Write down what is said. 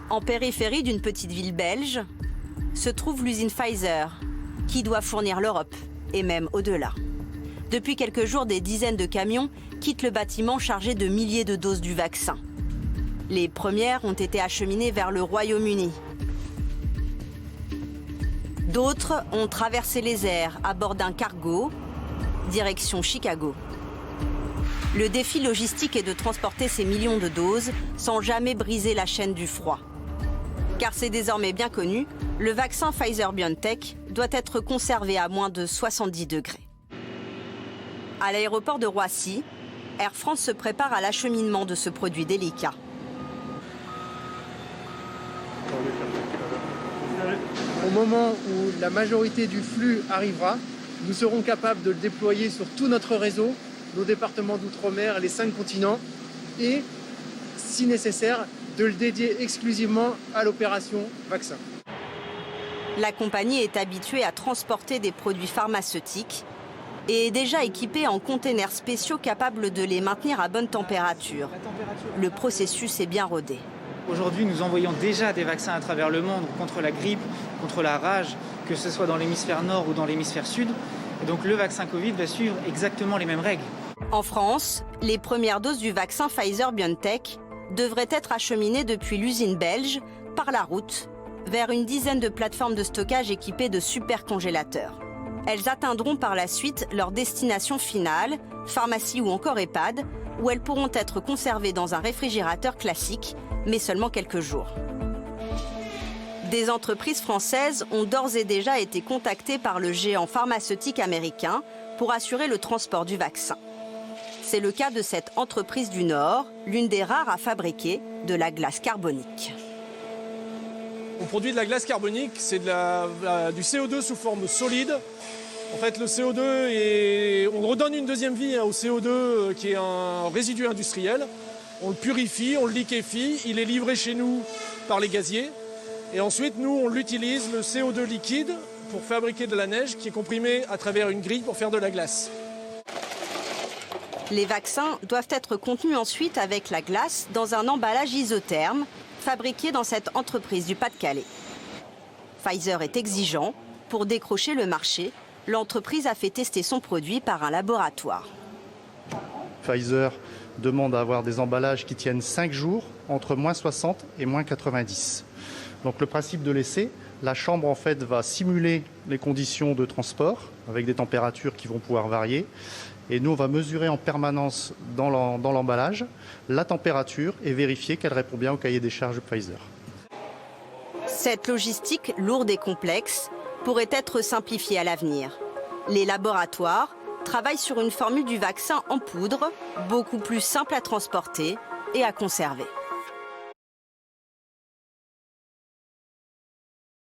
En périphérie d'une petite ville belge, se trouve l'usine Pfizer, qui doit fournir l'Europe, et même au-delà. Depuis quelques jours, des dizaines de camions quittent le bâtiment chargé de milliers de doses du vaccin. Les premières ont été acheminées vers le Royaume-Uni. D'autres ont traversé les airs à bord d'un cargo, direction Chicago. Le défi logistique est de transporter ces millions de doses sans jamais briser la chaîne du froid. Car c'est désormais bien connu, le vaccin Pfizer-BioNTech doit être conservé à moins de 70 degrés. À l'aéroport de Roissy, Air France se prépare à l'acheminement de ce produit délicat. Au moment où la majorité du flux arrivera, nous serons capables de le déployer sur tout notre réseau, nos départements d'outre-mer, les 5 continents, et, si nécessaire, de le dédier exclusivement à l'opération vaccin. La compagnie est habituée à transporter des produits pharmaceutiques et est déjà équipée en containers spéciaux capables de les maintenir à bonne température. Le processus est bien rodé. Aujourd'hui, nous envoyons déjà des vaccins à travers le monde contre la grippe, contre la rage, que ce soit dans l'hémisphère nord ou dans l'hémisphère sud. Et donc le vaccin Covid va suivre exactement les mêmes règles. En France, les premières doses du vaccin Pfizer-BioNTech devraient être acheminées depuis l'usine belge par la route vers une dizaine de plateformes de stockage équipées de supercongélateurs. Elles atteindront par la suite leur destination finale, pharmacie ou encore EHPAD, où elles pourront être conservées dans un réfrigérateur classique, mais seulement quelques jours. Des entreprises françaises ont d'ores et déjà été contactées par le géant pharmaceutique américain pour assurer le transport du vaccin. C'est le cas de cette entreprise du Nord, l'une des rares à fabriquer de la glace carbonique. On produit de la glace carbonique, c'est du CO2 sous forme solide. En fait, le CO2, on redonne une deuxième vie au CO2 qui est un résidu industriel. On le purifie, on le liquéfie, il est livré chez nous par les gaziers. Et ensuite, nous, on l'utilise, le CO2 liquide, pour fabriquer de la neige qui est comprimée à travers une grille pour faire de la glace. Les vaccins doivent être contenus ensuite avec la glace dans un emballage isotherme fabriqué dans cette entreprise du Pas-de-Calais. Pfizer est exigeant. Pour décrocher le marché, l'entreprise a fait tester son produit par un laboratoire. Pfizer demande à avoir des emballages qui tiennent 5 jours, entre moins 60 et moins 90. Donc le principe de l'essai, la chambre en fait va simuler les conditions de transport avec des températures qui vont pouvoir varier. Et nous, on va mesurer en permanence dans l'emballage la température et vérifier qu'elle répond bien au cahier des charges de Pfizer. Cette logistique lourde et complexe pourrait être simplifiée à l'avenir. Les laboratoires travaillent sur une formule du vaccin en poudre, beaucoup plus simple à transporter et à conserver.